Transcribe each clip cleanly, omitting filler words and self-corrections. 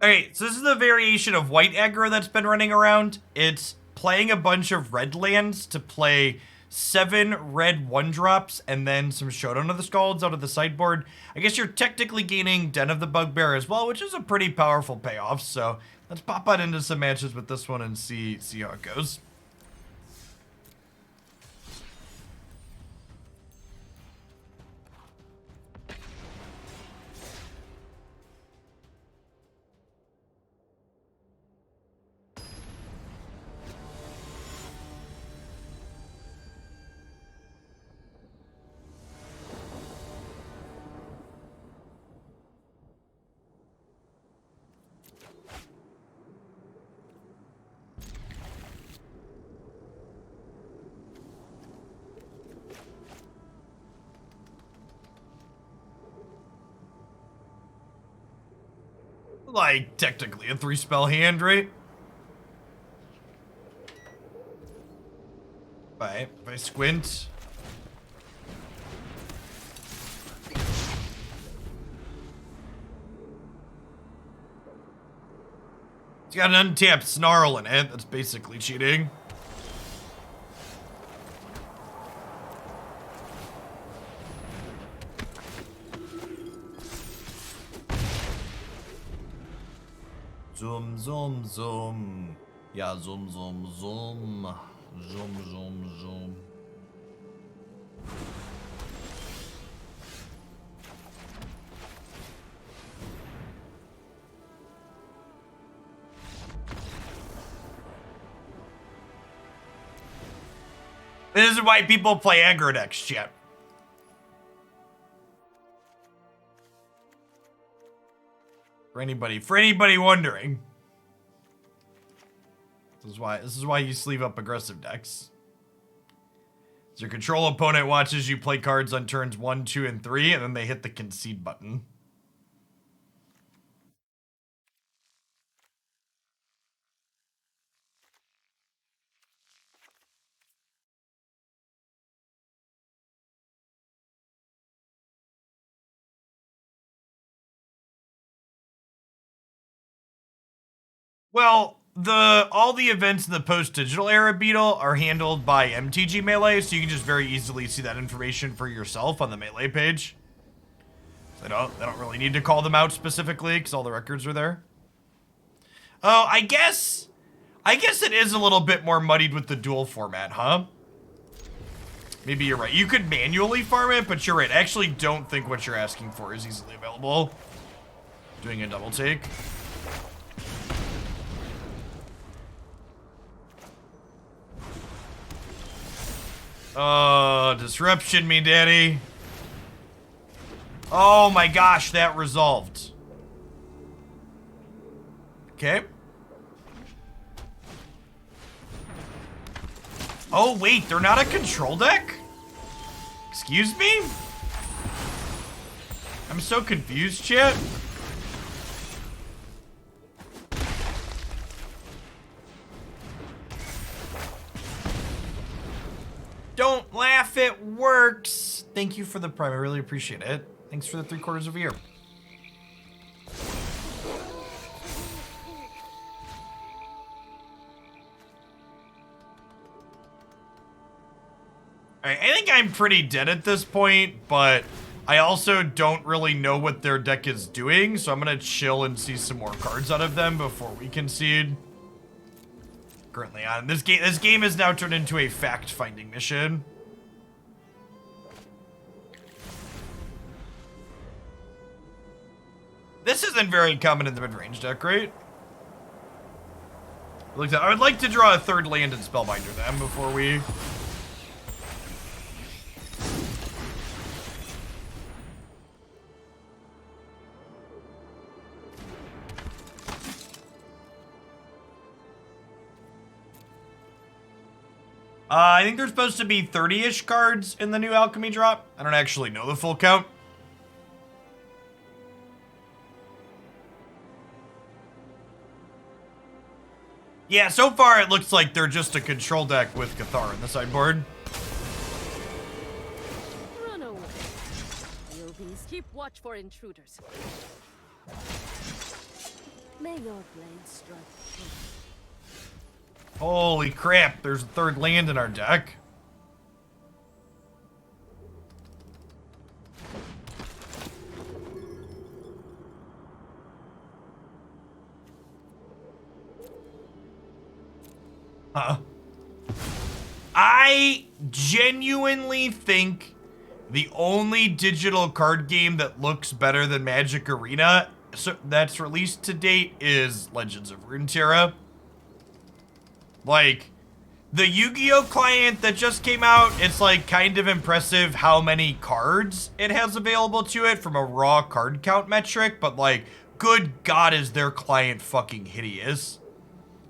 Alright, so this is the variation of white aggro that's been running around. It's playing a bunch of red lands to play 7 red 1-drops and then some Showdown of the Skalds out of the sideboard. I guess you're technically gaining Den of the Bugbear as well, which is a pretty powerful payoff. So let's pop out into some matches with this one and see how it goes. Like, technically a 3-spell hand, right? Alright, if I squint. It's got an untapped Snarl in it. That's basically cheating. Zoom, zoom, zoom. Yeah, zoom, zoom, zoom. Zoom, zoom, zoom. This is why people play aggro decks, chat. For anybody wondering. This is why you sleeve up aggressive decks. As your control opponent watches you play cards on turns 1, 2, and 3, and then they hit the concede button. Well, all the events in the post-digital era Beetle are handled by MTG Melee, so you can just very easily see that information for yourself on the Melee page. They don't really need to call them out specifically because all the records are there. Oh, I guess it is a little bit more muddied with the dual format, huh? Maybe you're right. You could manually farm it, but you're right. I actually don't think what you're asking for is easily available. Doing a double take. Oh, disruption me, daddy. Oh my gosh, that resolved. Okay. Oh wait, they're not a control deck? Excuse me? I'm so confused, chat. Don't laugh, it works. Thank you for the prime, I really appreciate it. Thanks for the 3/4 of a year. Alright, I think I'm pretty dead at this point, but I also don't really know what their deck is doing, so I'm gonna chill and see some more cards out of them before we concede. Currently on. This game is now turned into a fact-finding mission. This isn't very common in the mid-range deck, right? I would like to draw a 3rd land in Spellbinder then before we... I think there's supposed to be 30-ish cards in the new Alchemy drop. I don't actually know the full count. Yeah, so far it looks like they're just a control deck with Cathar in the sideboard. Run away. You'll keep watch for intruders. May your blade strike true. Holy crap, there's a third land in our deck. I genuinely think the only digital card game that looks better than Magic Arena that's released to date is Legends of Runeterra. Like, the Yu-Gi-Oh client that just came out, it's like kind of impressive how many cards it has available to it from a raw card count metric, but like, good God, is their client fucking hideous.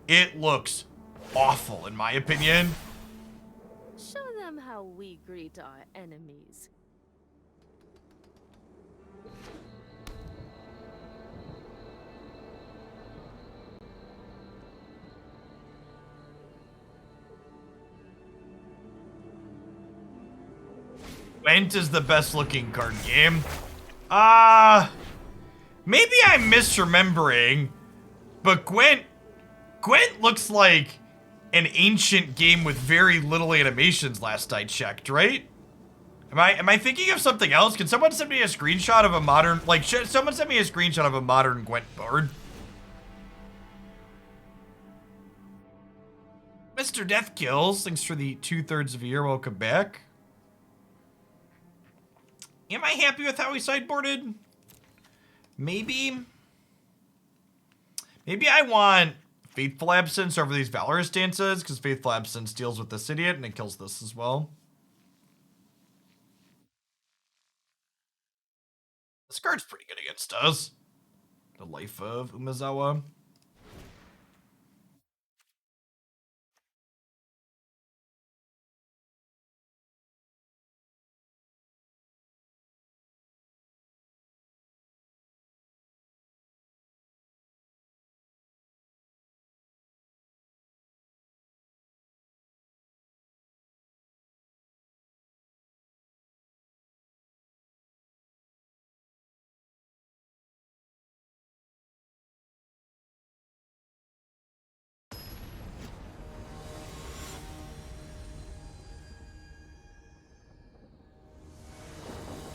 It looks awful, in my opinion. Show them how we greet our enemies. Gwent is the best looking card game. Maybe I'm misremembering, but Gwent looks like an ancient game with very little animations last I checked, right? Am I thinking of something else? Can someone send me a screenshot of a modern, like, someone send me a screenshot of a modern Gwent board? Mr. Death Kills, thanks for the 2/3 of a year, welcome back. Am I happy with how we sideboarded? Maybe I want Fateful Absence over these Valorous Stances, because Fateful Absence deals with this idiot and it kills this as well. This card's pretty good against us. The Life of Umezawa.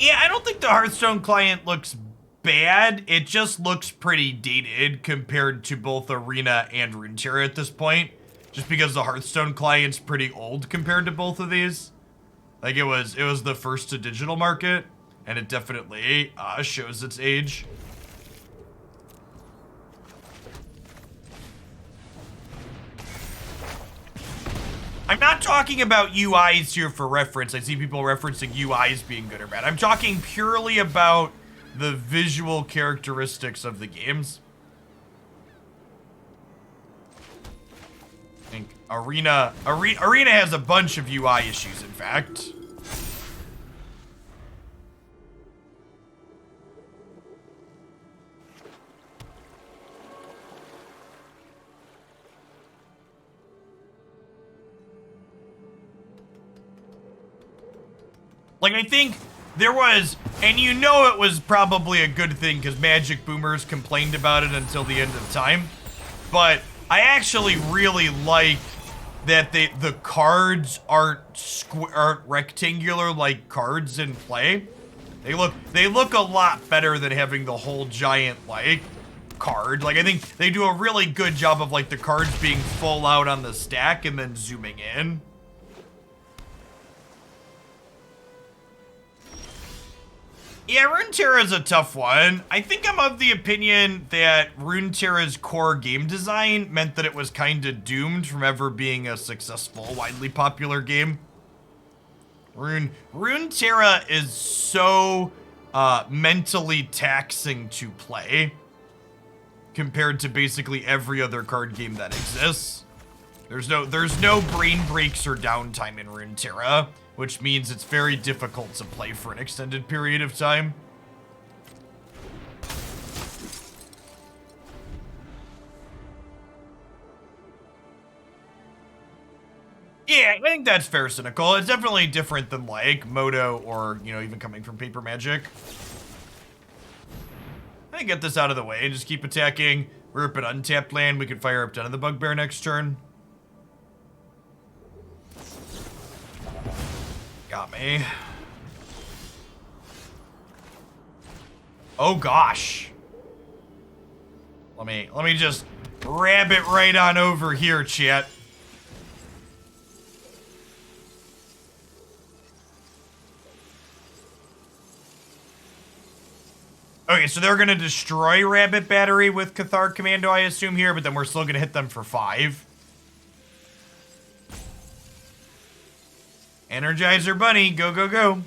Yeah, I don't think the Hearthstone client looks bad. It just looks pretty dated compared to both Arena and Runeterra at this point. Just because the Hearthstone client's pretty old compared to both of these. Like, it was the first to digital market, and it definitely shows its age. I'm not talking about UIs here for reference. I see people referencing UIs being good or bad. I'm talking purely about the visual characteristics of the games. I think Arena has a bunch of UI issues, in fact. Like, I think there was, and you know it was probably a good thing because Magic boomers complained about it until the end of time, but I actually really like that the cards aren't rectangular like cards in play. They look a lot better than having the whole giant, like, card. Like, I think they do a really good job of, like, the cards being full out on the stack and then zooming in. Yeah, Runeterra is a tough one. I think I'm of the opinion that Runeterra's core game design meant that it was kind of doomed from ever being a successful, widely popular game. Runeterra is so mentally taxing to play compared to basically every other card game that exists. There's no brain breaks or downtime in Runeterra, which means it's very difficult to play for an extended period of time. Yeah, I think that's fair, Cynical. It's definitely different than, like, Moto or, you know, even coming from Paper Magic. I get this out of the way and just keep attacking. We're up at untapped land. We could fire up Den of the Bugbear next turn. Got me. Oh gosh. Let me just grab it right on over here, chat. Okay, so they're gonna destroy Rabbit Battery with Cathar Commando, I assume here, but then we're still gonna hit them for 5. Energizer Bunny, go, go, go.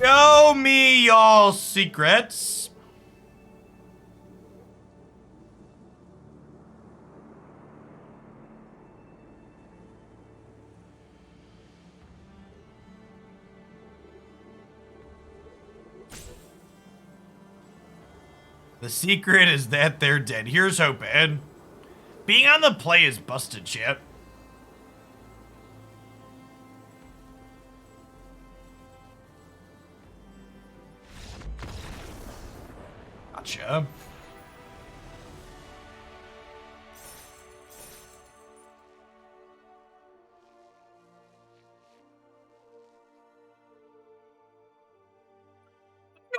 Show me y'all secrets. The secret is that they're dead. Here's hoping. Being on the play is busted, chat. Gotcha.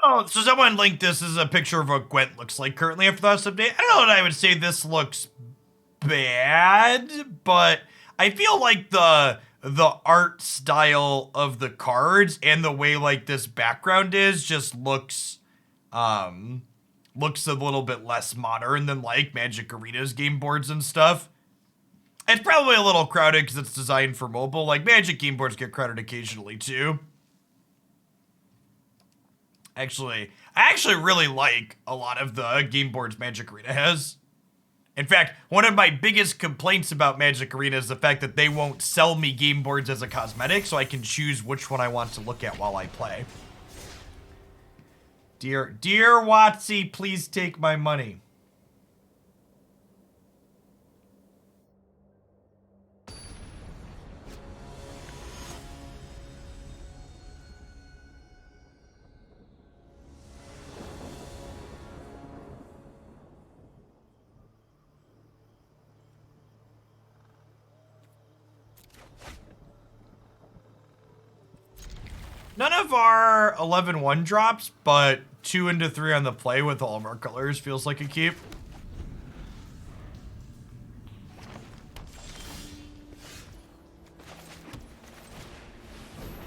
Oh, so someone linked this as a picture of what Gwent looks like currently after the last update. I don't know that I would say this looks bad, but I feel like the art style of the cards and the way like this background is just looks a little bit less modern than like Magic Arena's game boards and stuff. It's probably a little crowded because it's designed for mobile. Like Magic game boards get crowded occasionally too. I actually really like a lot of the game boards Magic Arena has. In fact, one of my biggest complaints about Magic Arena is the fact that they won't sell me game boards as a cosmetic, so I can choose which one I want to look at while I play. Dear Watsy, please take my money. None of our 11-1 drops, but 2 into 3 on the play with all of our colors feels like a keep.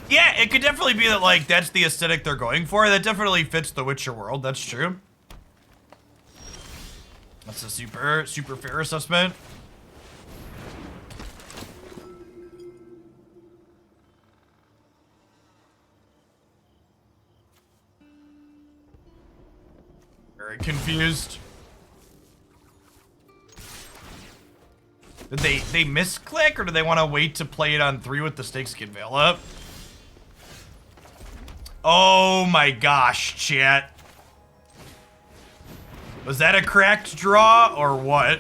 Yeah, it could definitely be that, like, that's the aesthetic they're going for. That definitely fits the Witcher world, that's true. That's a super fair assessment. Very confused. Did they misclick, or do they want to wait to play it on 3 with the Snakeskin Veil up? Oh my gosh, chat. Was that a cracked draw or what?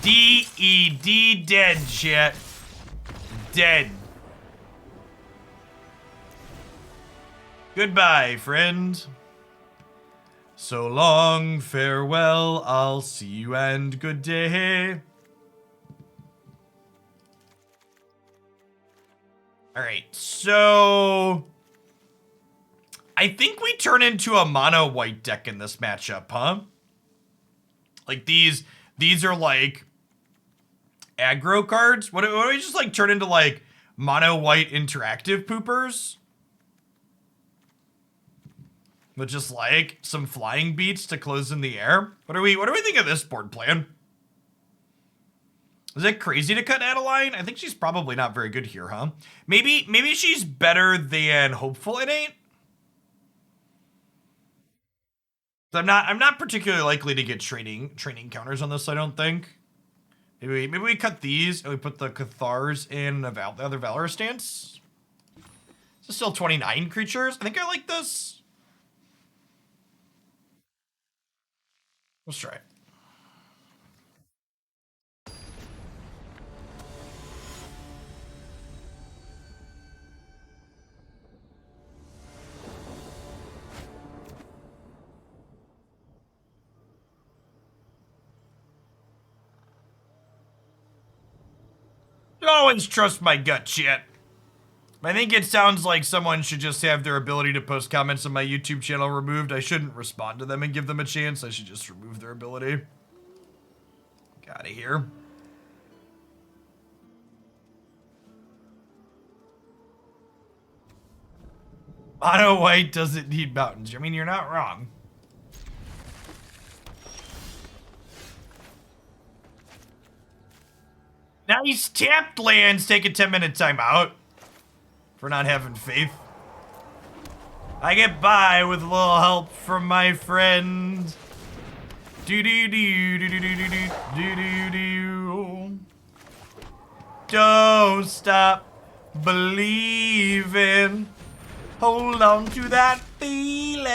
D-E-D dead, chat. Dead. Goodbye, friend. So long, farewell, I'll see you and good day. Alright, so I think we turn into a mono white deck in this matchup, huh? Like these are like aggro cards. What do we just like turn into like mono white interactive poopers? With just like some flying beats to close in the air. What do we think of this board plan? Is it crazy to cut Adeline? I think she's probably not very good here, huh? Maybe she's better than Hopeful Innate. I'm not particularly likely to get training counters on this, I don't think. Maybe we cut these and we put the Cathars in the other Valorous Stance. This is still 29 creatures. I think I like this. Let's try it. Always trust my gut, shit. I think it sounds like someone should just have their ability to post comments on my YouTube channel removed. I shouldn't respond to them and give them a chance. I should just remove their ability. Get out of here. Mono white doesn't need mountains. I mean, you're not wrong. Nice tapped lands. Take a 10-minute timeout for not having faith. I get by with a little help from my friend. Do do do do do do do do do do. Don't stop believing. Hold on to that feeling.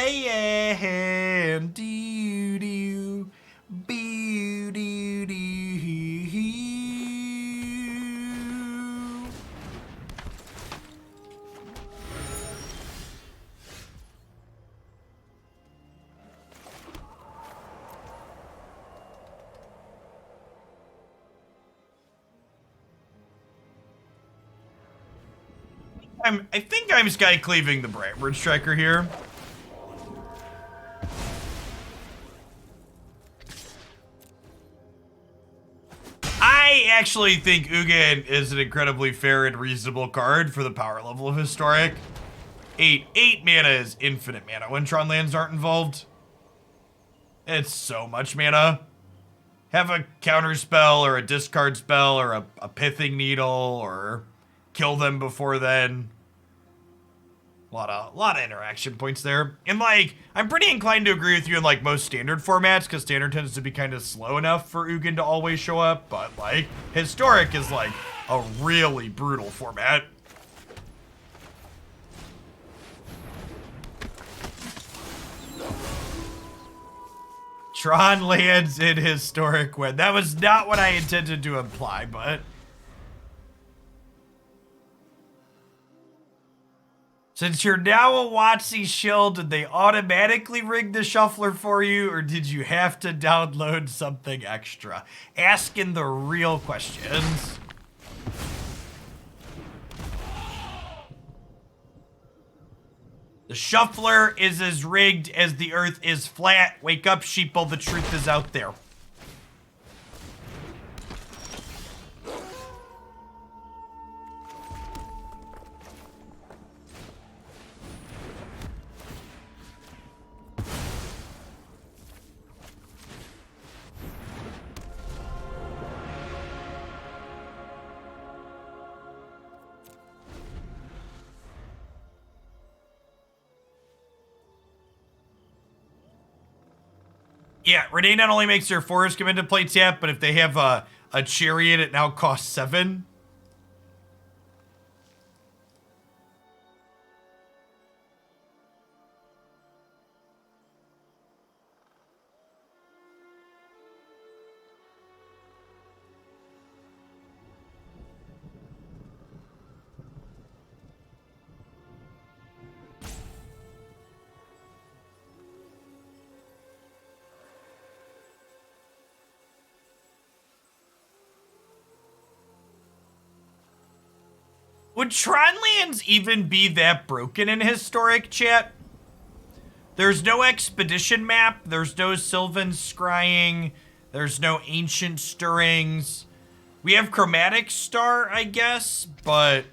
Do do do do do. I think I'm Skyclaving the Brightward Striker here. I actually think Ugin is an incredibly fair and reasonable card for the power level of Historic. 8 mana is infinite mana when Tron lands aren't involved. It's so much mana. Have a counter spell or a discard spell or a Pithing Needle or kill them before then. A lot of interaction points there. And like, I'm pretty inclined to agree with you in like most standard formats, because standard tends to be kind of slow enough for Ugin to always show up, but like, Historic is like a really brutal format. Tron lands in Historic when that was not what I intended to imply, but since you're now a WotC shill, did they automatically rig the shuffler for you, or did you have to download something extra? Asking the real questions. The shuffler is as rigged as the earth is flat. Wake up, sheeple, the truth is out there. Yeah, Reidane not only makes their forest come into play tap, but if they have a chariot, it now costs 7. Would Tron lands even be that broken in Historic, chat? There's no Expedition map, there's no Sylvan Scrying, there's no Ancient Stirrings. We have Chromatic Star, I guess, but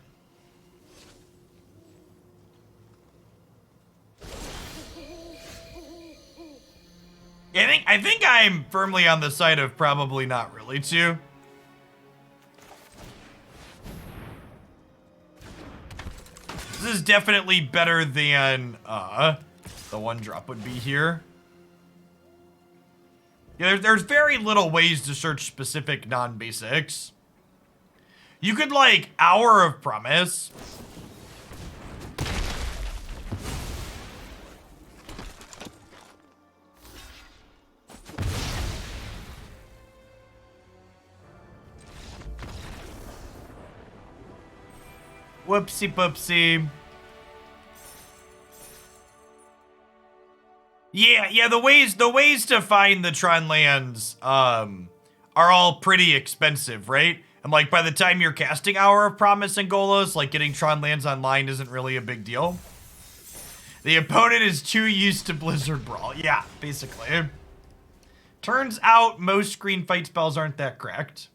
I think I'm firmly on the side of probably not really too. This is definitely better than the 1-drop would be here. Yeah, there's very little ways to search specific non-basics. You could, like, Hour of Promise. Whoopsie poopsie. Yeah, the ways to find the Tron lands are all pretty expensive, right? And like by the time you're casting Hour of Promise and Golos, like getting Tron lands online isn't really a big deal. The opponent is too used to Blizzard Brawl. Yeah, basically. Turns out most green fight spells aren't that cracked.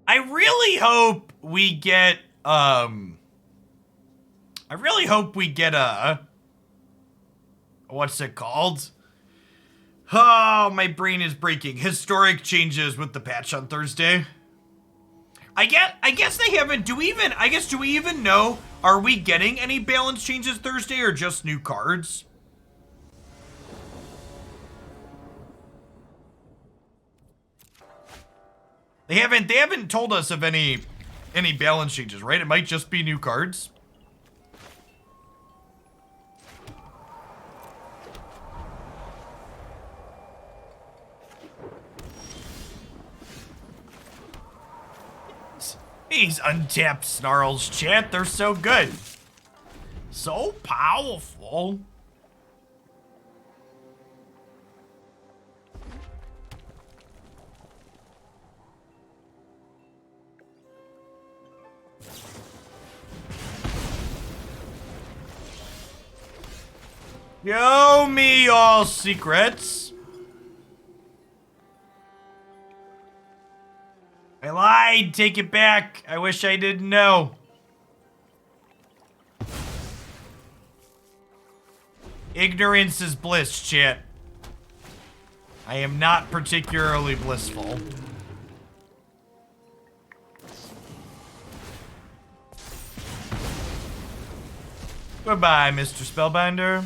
I really hope we get what's it called? Oh, my brain is breaking. Historic changes with the patch on Thursday. I guess they haven't. Do we even know? Are we getting any balance changes Thursday or just new cards? They haven't told us of any balance changes, right? It might just be new cards. These untapped snarls, chat, they're so good. So powerful. Show me all secrets. I lied. Take it back. I wish I didn't know. Ignorance is bliss, chat. I am not particularly blissful. Goodbye, Mr. Spellbinder.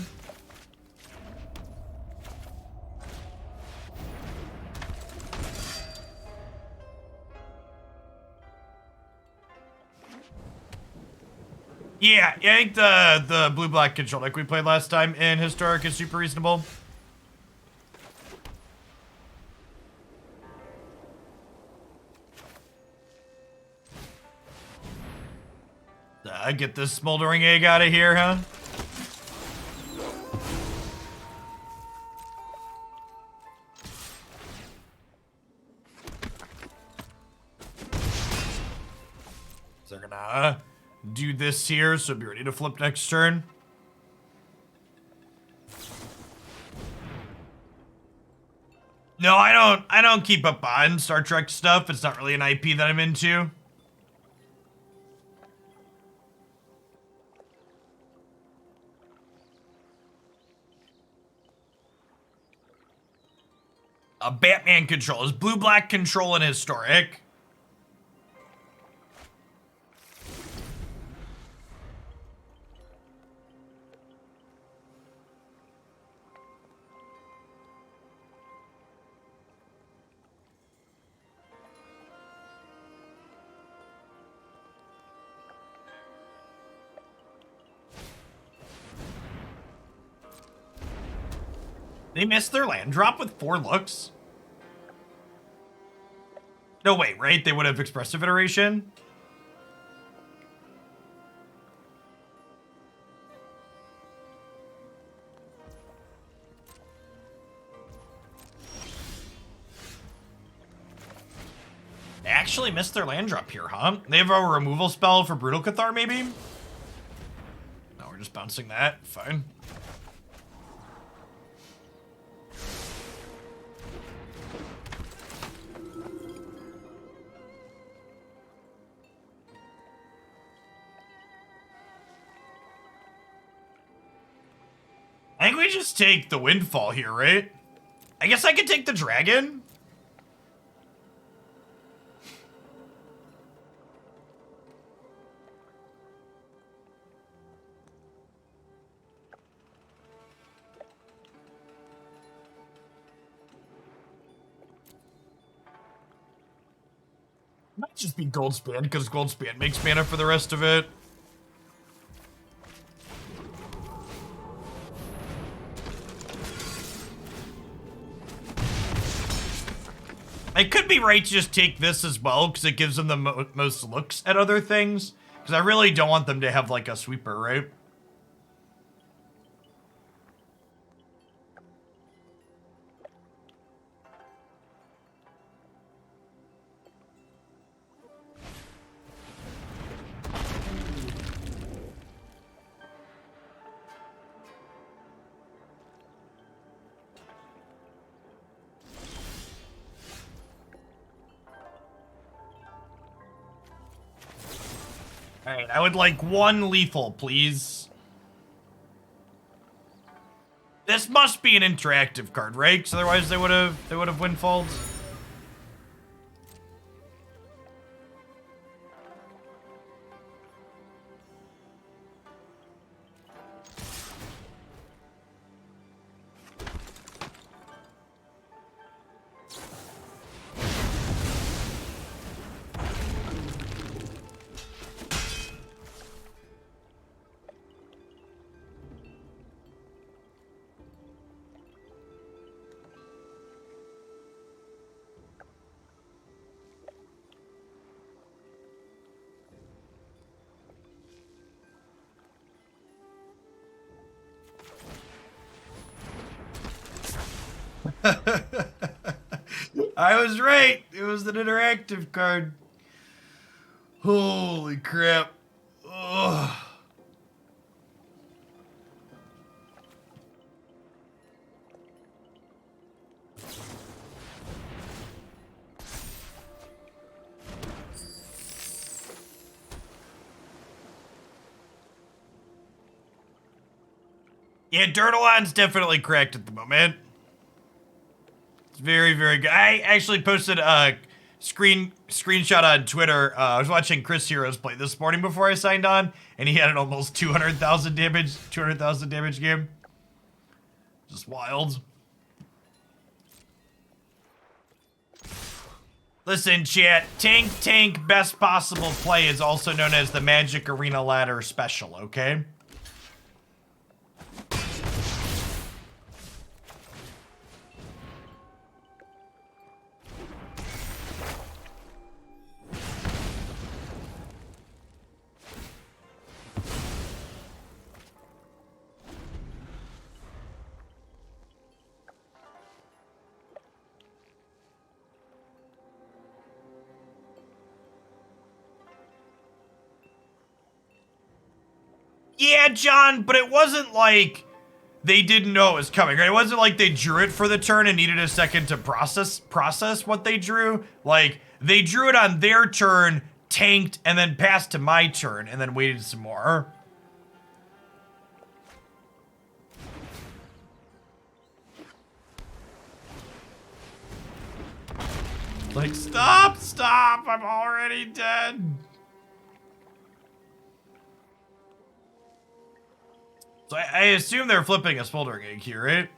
Yeah, I think the blue-black control deck we played last time in Historic is super reasonable. Get this smoldering egg out of here, huh? So they're gonna do this here, so be ready to flip next turn. No, I don't keep up on Star Trek stuff. It's not really an IP that I'm into. A Batman control is blue-black control in Historic. They missed their land drop with 4 looks? No, wait, right? They would have Expressive Iteration? They actually missed their land drop here, huh? They have a removal spell for Brutal Cathar, maybe? No, we're just bouncing that. Fine. think we just take the Windfall here, right? I guess I could take the Dragon. Might just be Goldspan, because Goldspan makes mana for the rest of it. I could be right to just take this as well, because it gives them the most looks at other things. Because I really don't want them to have, like, a sweeper, right? Alright, I would like one lethal, please. This must be an interactive card, right? Because otherwise they would have windfalled. I was right. It was an interactive card. Holy crap. Ugh. Yeah, Dirtleon's definitely cracked at the moment. It's very, very good. I actually posted a screenshot on Twitter. I was watching Chris Heroes play this morning before I signed on, and he had an almost 200,000 damage game. Just wild. Listen, chat, tank, best possible play is also known as the Magic Arena Ladder Special, okay? Yeah, John, but it wasn't like they didn't know it was coming, right? It wasn't like they drew it for the turn and needed a second to process what they drew. Like, they drew it on their turn, tanked, and then passed to my turn, and then waited some more. Like, stop, I'm already dead. So I assume they're flipping a Smoldering Egg here, right?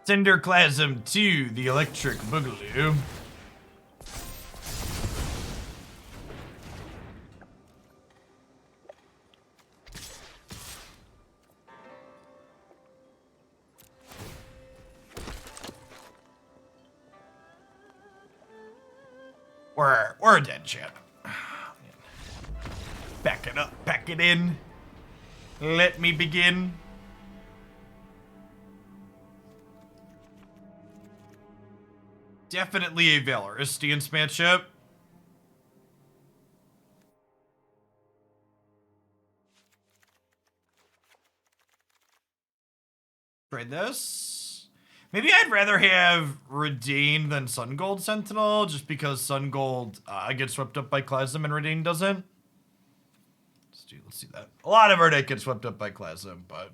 Cinderclasm to the Electric Boogaloo. We're a dead champ. Back it up, pack it in. Let me begin. Definitely a Valorous Stance matchup. Trade this. Maybe I'd rather have Reidane than Sungold Sentinel, just because Sungold gets swept up by Klasm and Reidane doesn't. Let's see that. A lot of our deck gets swept up by Klasm, but...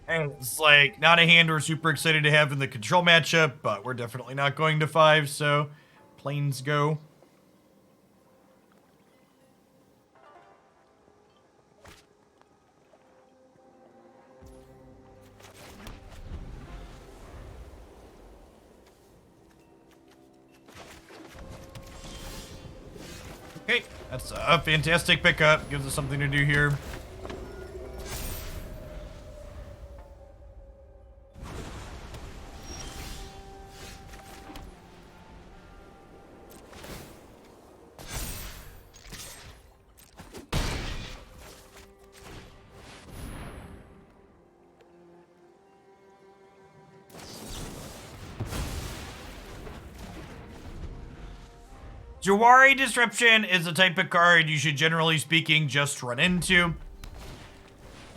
And it's like, not a hand we're super excited to have in the control matchup, but we're definitely not going to 5, so planes go. Okay, that's a fantastic pickup. Gives us something to do here. Jawari Disruption is a type of card you should, generally speaking, just run into.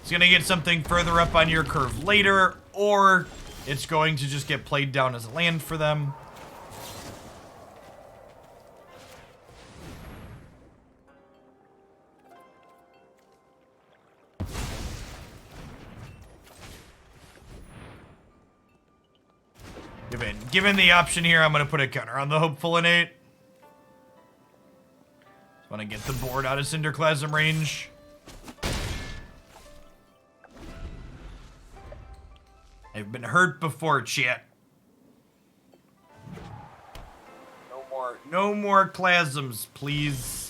It's going to get something further up on your curve later, or it's going to just get played down as a land for them. Given the option here, I'm going to put a counter on the Hopeful Innate. Want to get the board out of Cinderclasm range. I've been hurt before, chat. No more Clasms, please.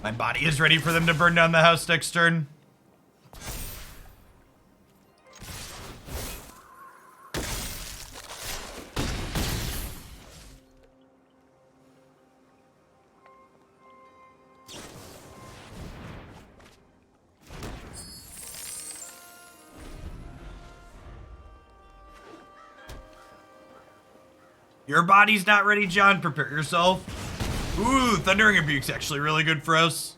My body is ready for them to burn down the house next turn. Your body's not ready, John. Prepare yourself. Ooh, Thundering Rebuke's actually really good for us.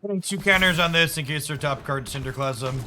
Putting 2 counters on this in case their top card's Cinderclasm.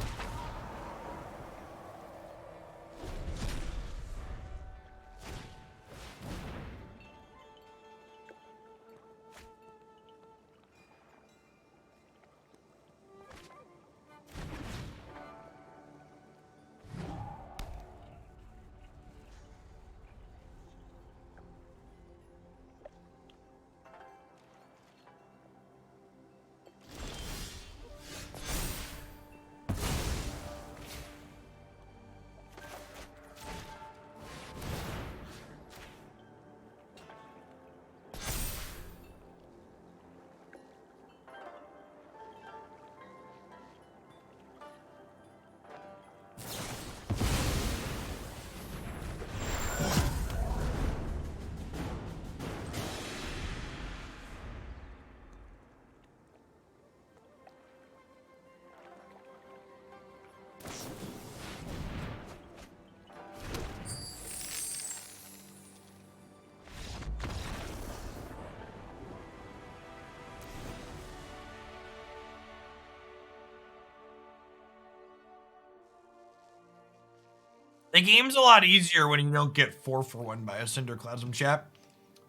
The game's a lot easier when you don't get 4-for-1 by a Cinderclasm, chat.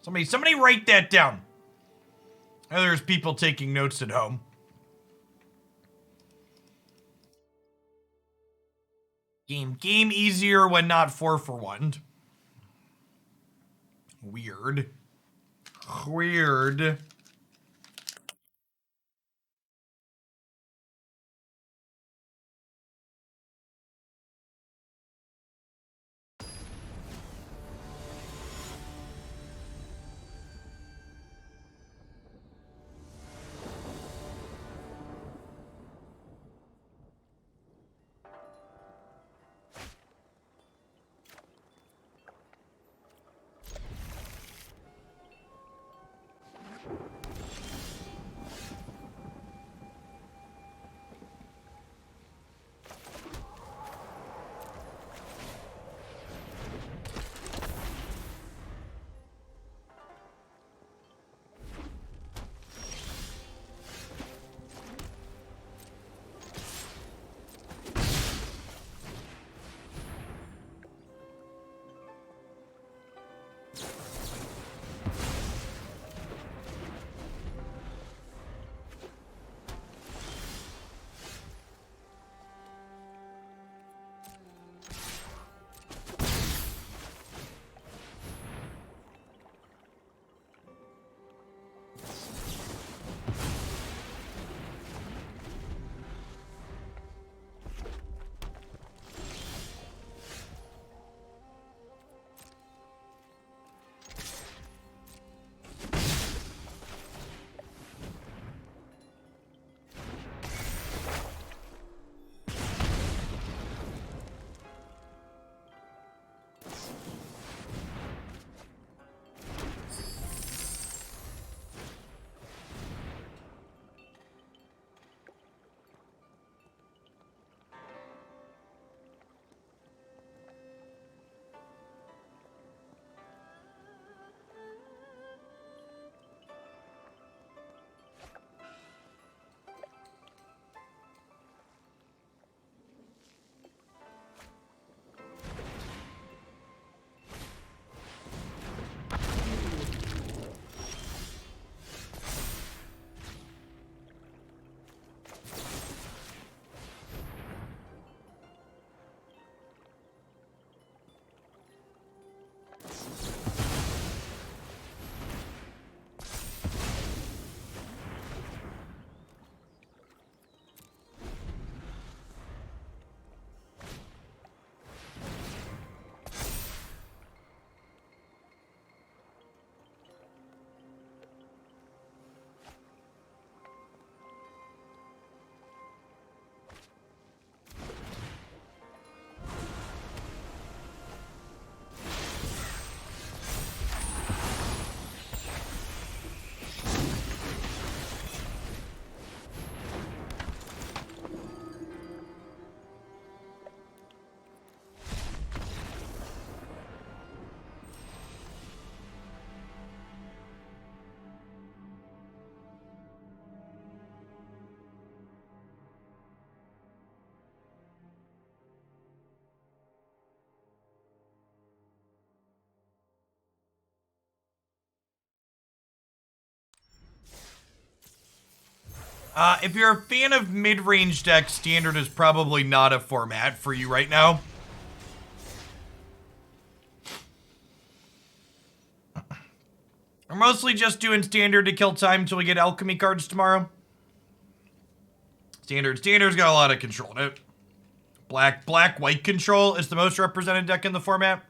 Somebody write that down. I know there's people taking notes at home. Game easier when not 4-for-1. Weird. Weird. If you're a fan of mid-range decks, Standard is probably not a format for you right now. We're mostly just doing Standard to kill time until we get Alchemy cards tomorrow. Standard's got a lot of control in it. Black-white control is the most represented deck in the format.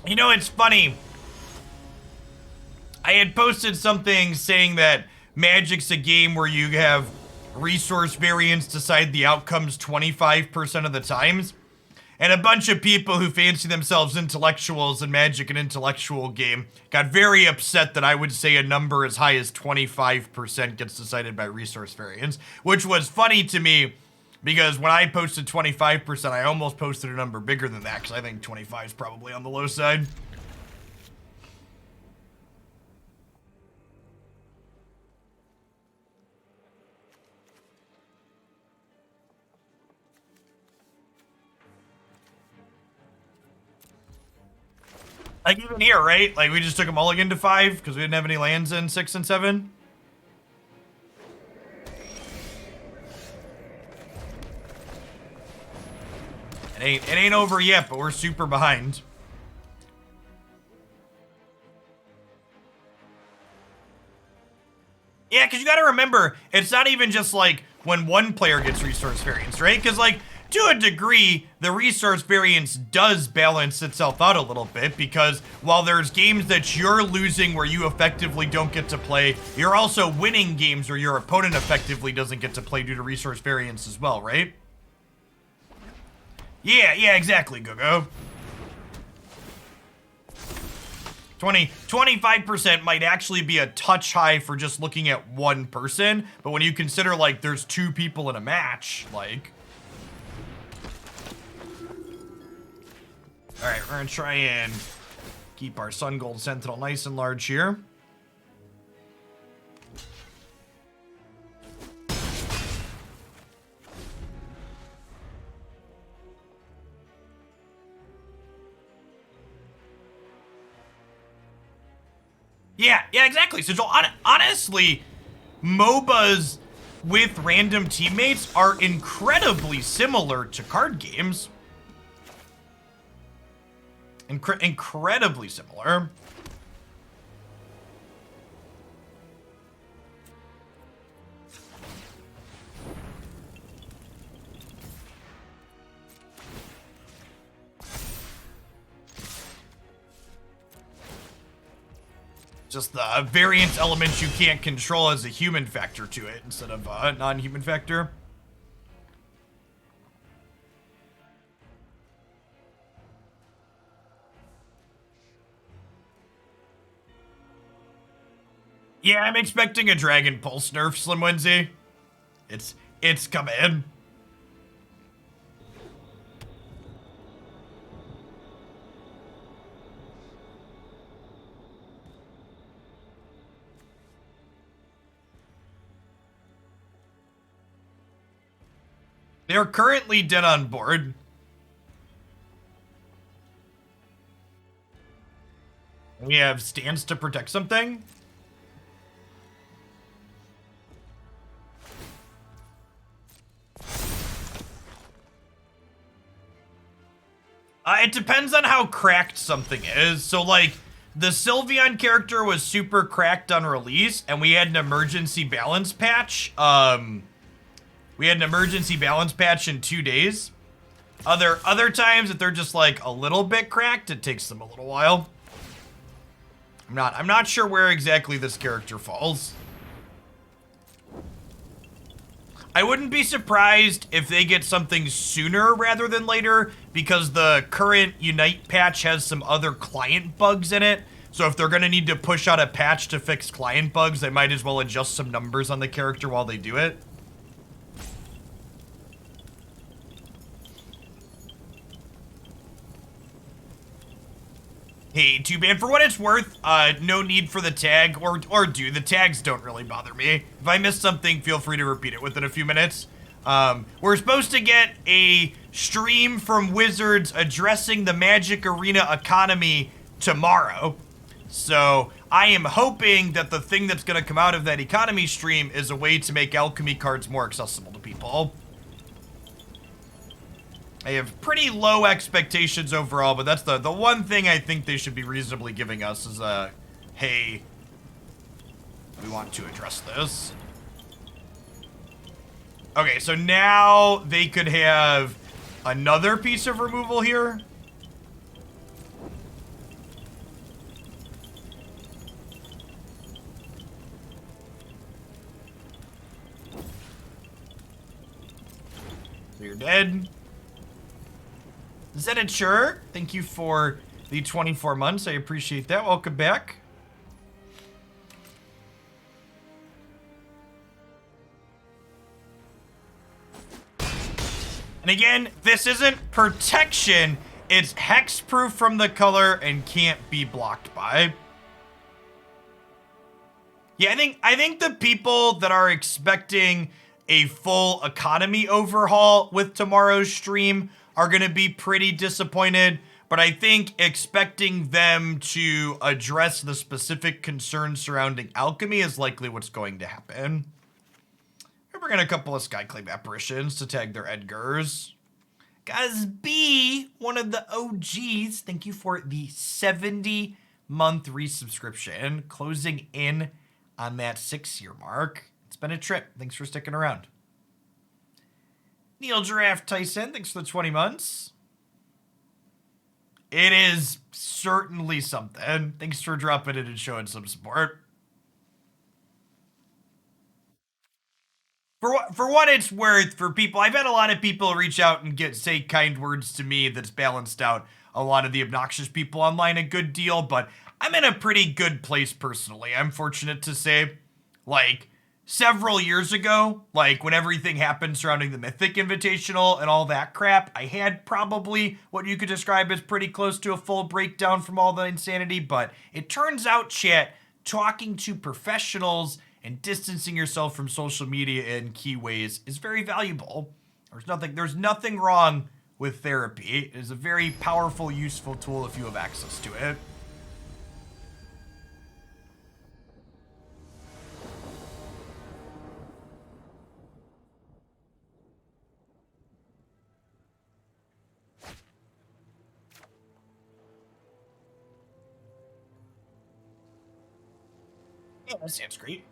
You know, it's funny. I had posted something saying that Magic's a game where you have resource variance decide the outcomes 25% of the times. And a bunch of people who fancy themselves intellectuals in Magic, an intellectual game, got very upset that I would say a number as high as 25% gets decided by resource variance, which was funny to me because when I posted 25%, I almost posted a number bigger than that because I think 25 is probably on the low side. Like even here, right? Like we just took a mulligan to 5 because we didn't have any lands in 6 and 7. It ain't over yet, but we're super behind. Yeah, because you got to remember, it's not even just like when one player gets resource variance, right? Because like to a degree, the resource variance does balance itself out a little bit because while there's games that you're losing where you effectively don't get to play, you're also winning games where your opponent effectively doesn't get to play due to resource variance as well, right? Yeah, exactly, Gogo. 25% might actually be a touch high for just looking at one person, but when you consider like there's 2 people in a match, like. All right, we're gonna try and keep our Sungold Sentinel nice and large here. Yeah, exactly. So Joel, honestly, MOBAs with random teammates are incredibly similar to card games. Incredibly similar. Just the variance elements you can't control as a human factor to it instead of a non-human factor. Yeah, I'm expecting a Dragon Pulse nerf, Slim Whinsey. It's coming. They're currently dead on board. We have Stance to protect something. It depends on how cracked something is. So, like, the Sylveon character was super cracked on release, and we had an emergency balance patch. We had an emergency balance patch in 2 days. Other times, if they're just, like, a little bit cracked, it takes them a little while. I'm not sure where exactly this character falls. I wouldn't be surprised if they get something sooner rather than later because the current Unite patch has some other client bugs in it. So if they're going to need to push out a patch to fix client bugs, they might as well adjust some numbers on the character while they do it. Hey, Two-Band, for what it's worth, no need for the tag, or do. The tags don't really bother me. If I miss something, feel free to repeat it within a few minutes. We're supposed to get a stream from Wizards addressing the Magic Arena economy tomorrow. So I am hoping that the thing that's going to come out of that economy stream is a way to make Alchemy cards more accessible to people. I have pretty low expectations overall, but that's the one thing I think they should be reasonably giving us is hey, we want to address this. Okay, so now they could have another piece of removal here. So you're dead. Zediture, thank you for the 24 months. I appreciate that. Welcome back. And again, this isn't protection. It's hexproof from the color and can't be blocked by. Yeah, I think the people that are expecting a full economy overhaul with tomorrow's stream are going to be pretty disappointed. but I think expecting them to address the specific concerns surrounding alchemy is likely what's going to happen. We're bringing a couple of Skyclave Apparitions to tag their Edgars. Guys, B, one of the OGs, thank you for the 70-month resubscription, closing in on that 6-year mark. It's been a trip. Thanks for sticking around. Neil Giraffe Tyson, thanks for the 20 months. It is certainly something. Thanks for dropping it and showing some support. For what it's worth, for people, I've had a lot of people reach out and say kind words to me that's balanced out a lot of the obnoxious people online a good deal, but I'm in a pretty good place personally. I'm fortunate to say, like, several years ago, like when everything happened surrounding the Mythic Invitational and all that crap, I had probably what you could describe as pretty close to a full breakdown from all the insanity, but it turns out, chat, talking to professionals and distancing yourself from social media in key ways is very valuable. There's nothing wrong with therapy. It is a very powerful, useful tool if you have access to it. Yeah, that sounds great.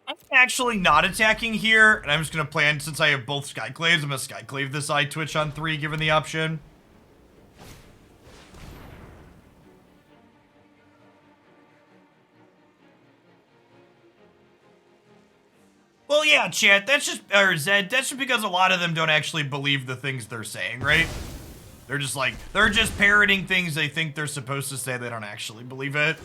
I'm actually not attacking here, and I'm just going to plan, since I have both Skyclaves, I'm going to Skyclave this eye Twitch on 3, given the option. Well, yeah, chat, that's just, or Zed, that's just because a lot of them don't actually believe the things they're saying, right? They're just like, they're just parroting things they think they're supposed to say, they don't actually believe it.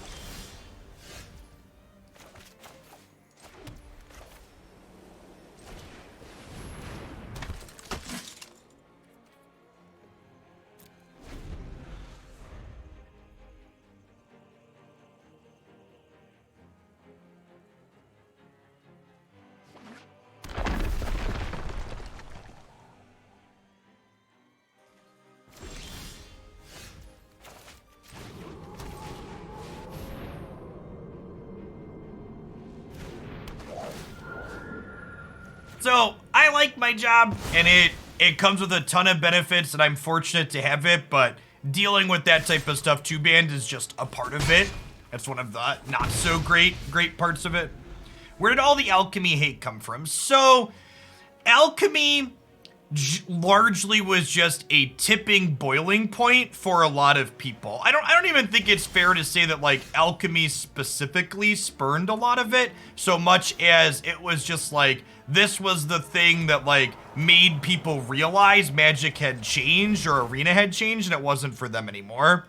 So, I like my job, and it comes with a ton of benefits, and I'm fortunate to have it, but dealing with that type of stuff two-band is just a part of it. That's one of the not-so-great parts of it. Where did all the alchemy hate come from? So, alchemy largely was just a tipping boiling point for a lot of people. I don't even think it's fair to say that, like, alchemy specifically spurned a lot of it, so much as it was just like, this was the thing that, like, made people realize Magic had changed or Arena had changed and it wasn't for them anymore.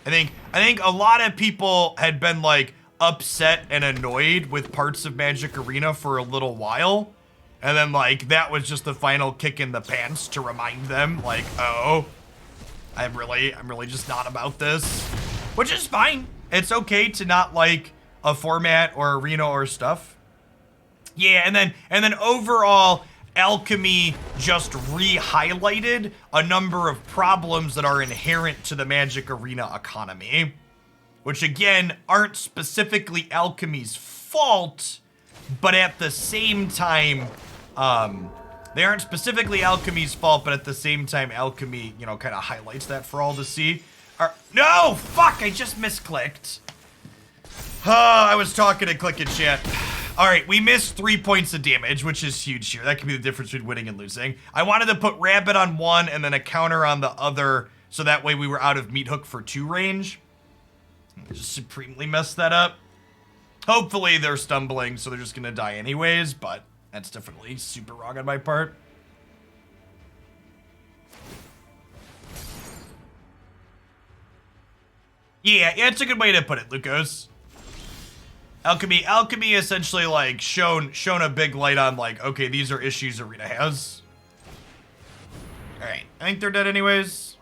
I think a lot of people had been, like, upset and annoyed with parts of Magic Arena for a little while. And then, like, that was just the final kick in the pants to remind them, like, oh, I'm really just not about this. Which is fine. It's okay to not like a format or arena or stuff. Yeah, and then overall, alchemy just re-highlighted a number of problems that are inherent to the Magic Arena economy. Which, again, aren't specifically alchemy's fault, but at the same time, they aren't specifically alchemy's fault, but at the same time, alchemy, you know, kind of highlights that for all to see. No! Fuck! I just misclicked. I was talking and clicking chat. Alright, we missed 3 points of damage, which is huge here. That could be the difference between winning and losing. I wanted to put Rabbit on one and then a counter on the other, so that way we were out of Meat Hook for 2 range. I just supremely messed that up. Hopefully they're stumbling, so they're just gonna die anyways, but that's definitely super wrong on my part. Yeah, it's a good way to put it, Lucas. Alchemy essentially, like, shown a big light on, like, okay, these are issues Arena has. Alright, I think they're dead anyways.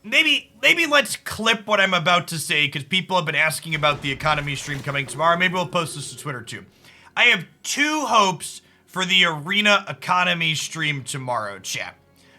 Maybe let's clip what I'm about to say because people have been asking about the economy stream coming tomorrow. Maybe we'll post this to Twitter too. I have 2 hopes for the arena economy stream tomorrow, chat.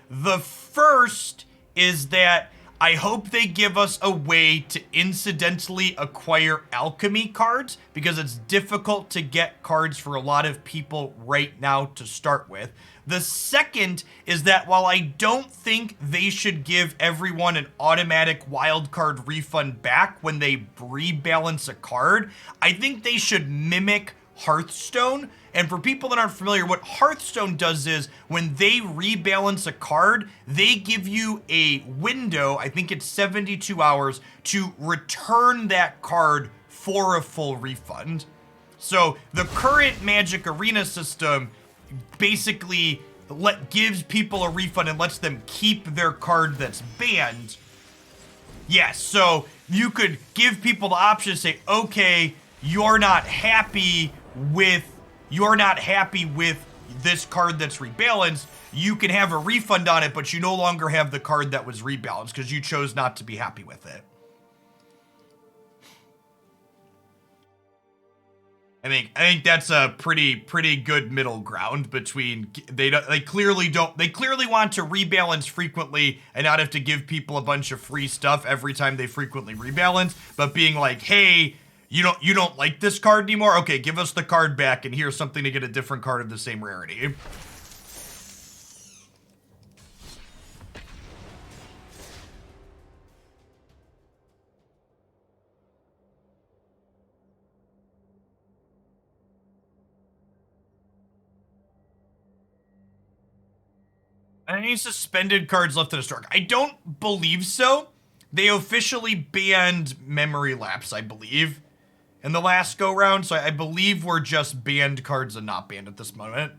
The first is that I hope they give us a way to incidentally acquire alchemy cards because it's difficult to get cards for a lot of people right now to start with. The second is that while I don't think they should give everyone an automatic wildcard refund back when they rebalance a card, I think they should mimic Hearthstone. And for people that aren't familiar, what Hearthstone does is when they rebalance a card, they give you a window, I think it's 72 hours, to return that card for a full refund. So the current Magic Arena system basically gives people a refund and lets them keep their card that's banned. Yes, so you could give people the option to say, okay, you're not happy with this card that's rebalanced, you can have a refund on it, but you no longer have the card that was rebalanced because you chose not to be happy with it. I think that's a pretty good middle ground between they clearly want to rebalance frequently and not have to give people a bunch of free stuff every time they frequently rebalance, but being like, hey, you don't like this card anymore? Okay, give us the card back and here's something to get a different card of the same rarity. Any suspended cards left in Historic? I don't believe so. They officially banned Memory Lapse, I believe, in the last go-round, so I believe we're just banned cards and not banned at this moment.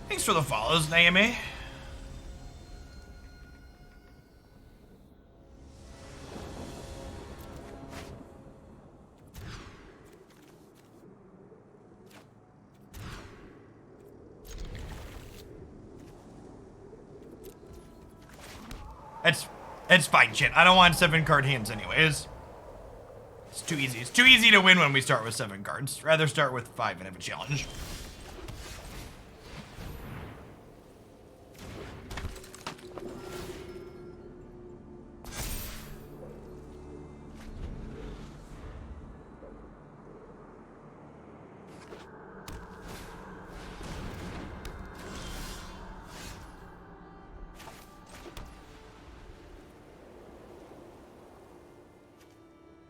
Thanks for the follows, Naomi. It's fine, shit. I don't want 7-card hands anyways. It's too easy. It's too easy to win when we start with 7 cards. Rather start with 5 and have a challenge.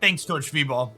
Thanks, Coach V-Ball.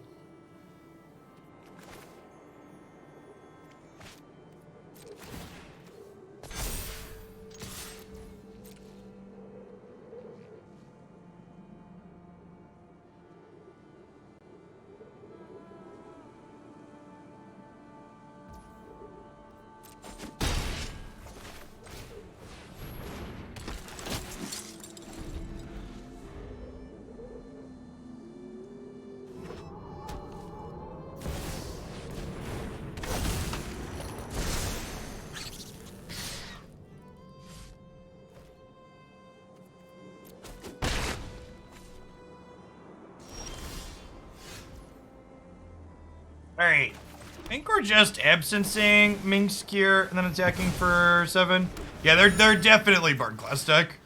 Alright. I think we're just absencing Minx here and then attacking for 7. Yeah, they're definitely Bard class deck.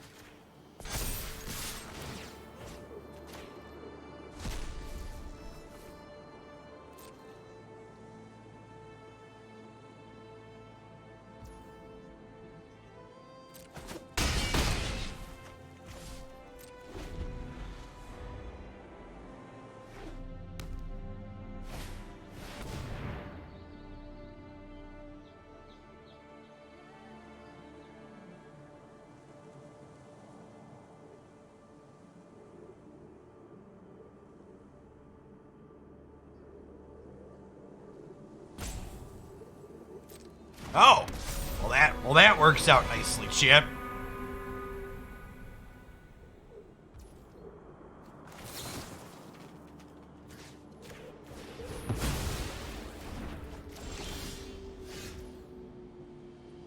Oh, well that works out nicely, Chip.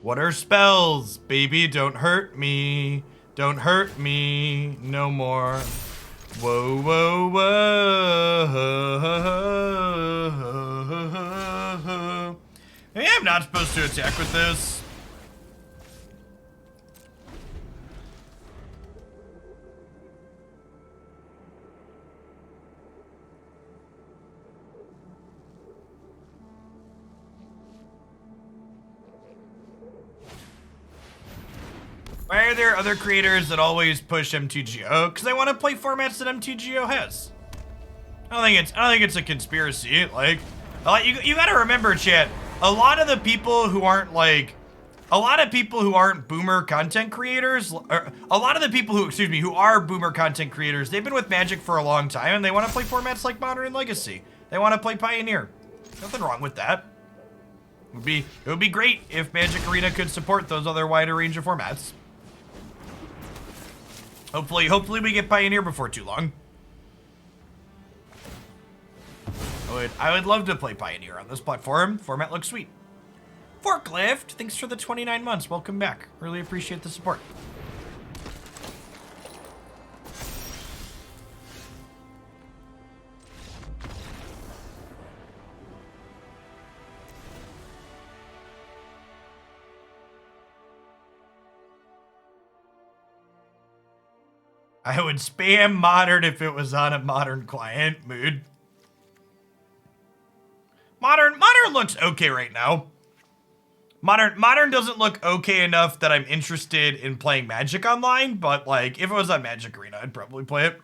What are spells? Baby, don't hurt me. Don't hurt me no more. Whoa, whoa, whoa. Maybe I'm not supposed to attack with this. Why are there other creators that always push MTGO? Because they want to play formats that MTGO has. I don't think it's a conspiracy. Like you gotta remember, chat. A lot of the people who aren't boomer content creators, or a lot of the people who are boomer content creators, they've been with Magic for a long time and they want to play formats like Modern and Legacy. They want to play Pioneer. Nothing wrong with that. It would be great if Magic Arena could support those other wider range of formats. Hopefully we get Pioneer before too long. I would love to play Pioneer on this platform. Format looks sweet. Forklift, thanks for the 29 months. Welcome back. Really appreciate the support. I would spam Modern if it was on a Modern client. Mood. Modern looks okay right now. Modern doesn't look okay enough that I'm interested in playing Magic online, but like if it was on Magic Arena, I'd probably play it.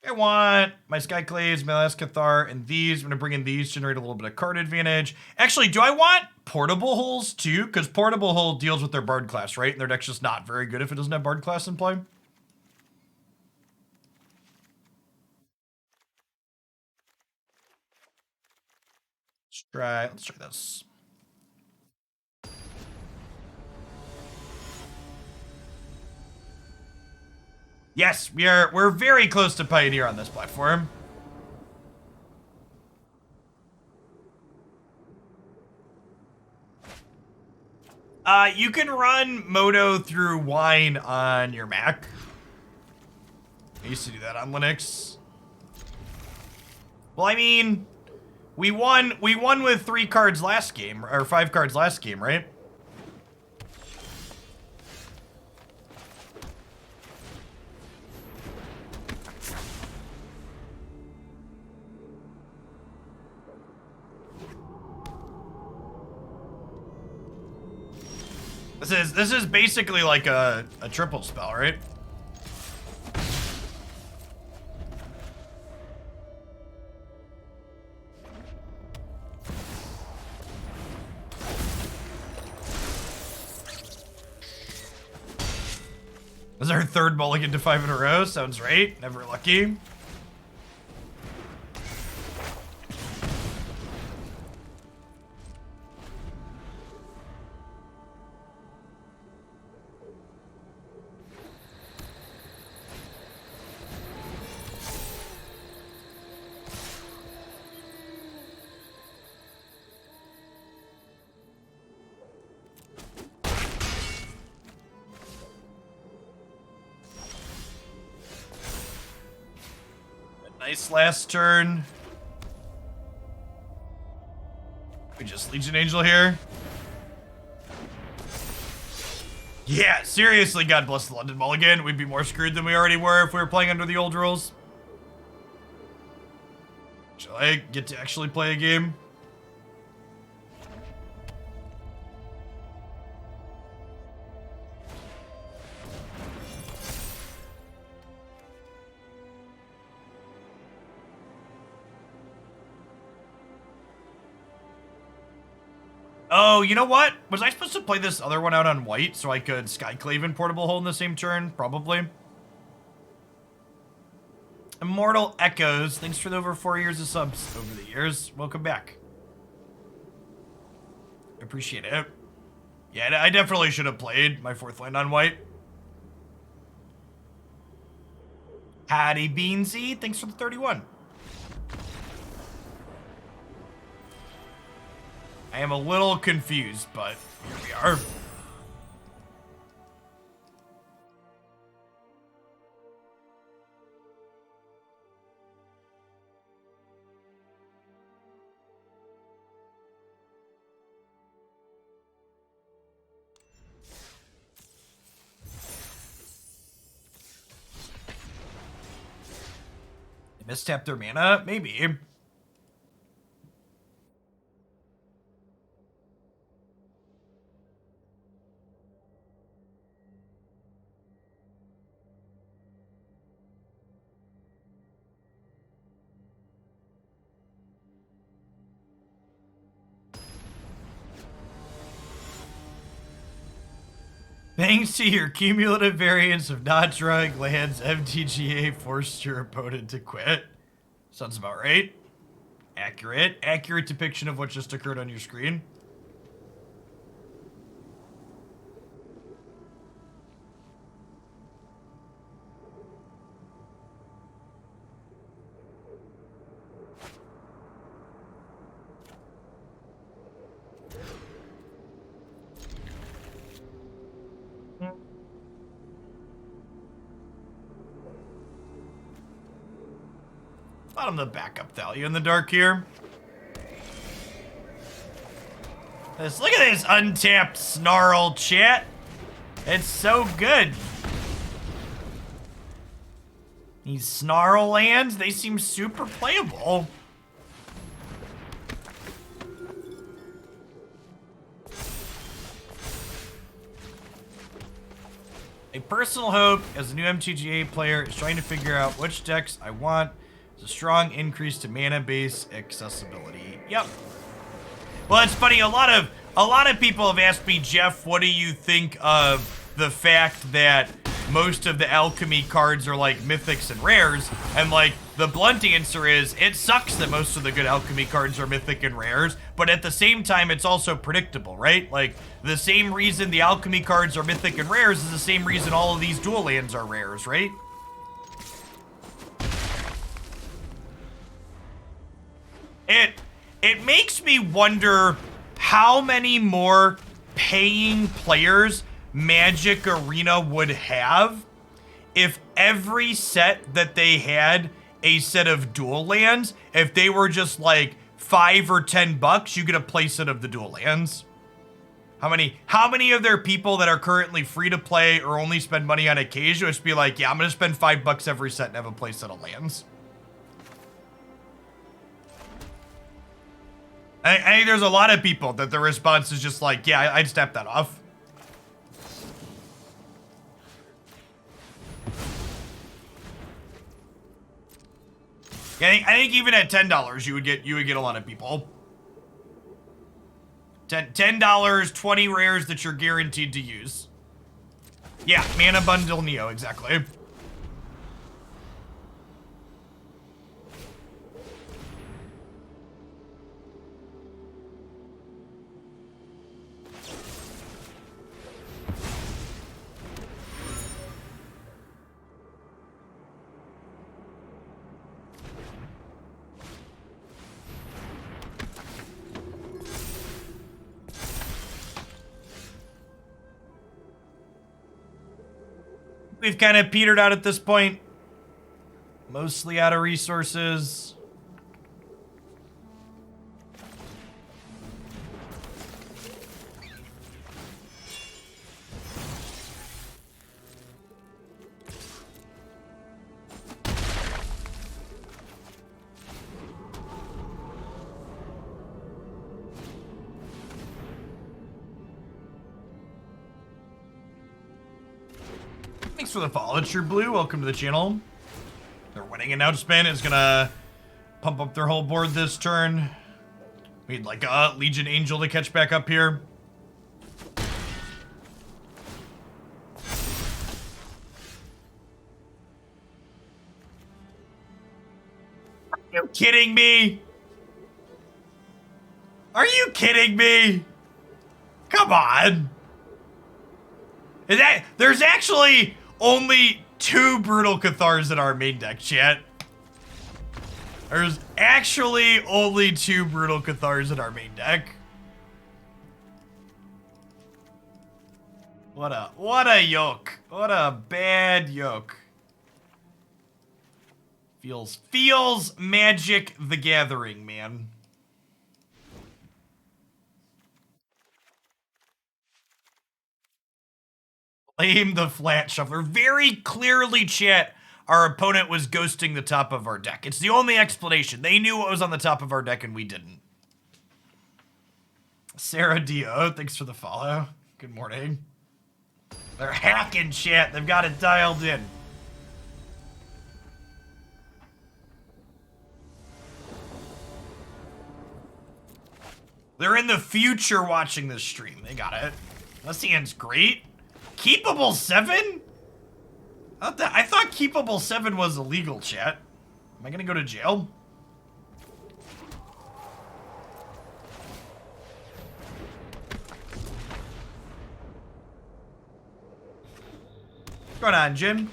I want my Skyclaves, my last Cathar, and these. I'm gonna bring in these, generate a little bit of card advantage. Actually, do I want Portable Holes too? Because Portable Hole deals with their Bard class, right? And their deck's just not very good if it doesn't have Bard class in play. Let's try this. Yes, we're very close to Pioneer on this platform. You can run Moto through Wine on your Mac. I used to do that on Linux. Well, I mean, we won with 3 cards last game, or 5 cards last game, right? This is basically like a triple spell, right? This is our 3rd mulligan to 5 in a row. Sounds right. Never lucky. Nice last turn. We just Legion Angel here. Yeah, seriously, God bless the London Mulligan. We'd be more screwed than we already were if we were playing under the old rules. Shall I get to actually play a game? Oh, you know what? Was I supposed to play this other one out on white so I could Skyclave and Portable Hole in the same turn? Probably. Immortal Echoes. Thanks for the over 4 years of subs over the years. Welcome back. Appreciate it. Yeah, I definitely should have played my 4th land on white. Hattie Beansy. Thanks for the 31. I am a little confused, but here we are. Mistap their mana? Maybe. Thanks to your cumulative variance of not drawing lands, MTGA forced your opponent to quit. Sounds about right. Accurate. Accurate depiction of what just occurred on your screen. Bottom the backup Thalia in the dark here. Look at this untapped Snarl, chat. It's so good. These Snarl lands, they seem super playable. A personal hope as a new MTGA player is trying to figure out which decks I want. It's a strong increase to mana base accessibility. Yep. Well, it's funny. A lot of people have asked me, Jeff, what do you think of the fact that most of the alchemy cards are like mythics and rares? And like the blunt answer is, it sucks that most of the good alchemy cards are mythic and rares, but at the same time, it's also predictable, right? Like the same reason the alchemy cards are mythic and rares is the same reason all of these dual lands are rares, right? It makes me wonder how many more paying players Magic Arena would have if every set that they had a set of dual lands, if they were just like $5 or $10, you get a play set of the dual lands. How many of their people that are currently free to play or only spend money on occasion would just be like, yeah, I'm gonna spend $5 every set and have a play set of lands? I think there's a lot of people that the response is just like, yeah, I'd step that off. Yeah, I think even at $10, you would get a lot of people. $10, 20 rares that you're guaranteed to use. Yeah, mana bundle Neo, exactly. We've kind of petered out at this point. Mostly out of resources. Thanks for the follow, True Blue. Welcome to the channel. Their winning announcement is gonna pump up their whole board this turn. We'd like a Legion Angel to catch back up here. Are you kidding me? Are you kidding me? Come on. There's actually only 2 Brutal Cathars in our main deck, chat. There's actually only 2 Brutal Cathars in our main deck. What a yoke. What a bad yoke. Feels Magic the Gathering, man. Blame the flat shuffler. Very clearly, chat, our opponent was ghosting the top of our deck. It's the only explanation. They knew what was on the top of our deck and we didn't. Sarah Dio, thanks for the follow. Good morning. They're hacking chat. They've got it dialed in. They're in the future watching this stream. They got it. This hand's great. Keepable 7? I thought Keepable 7 was illegal, chat. Am I gonna go to jail? What's going on, Jim?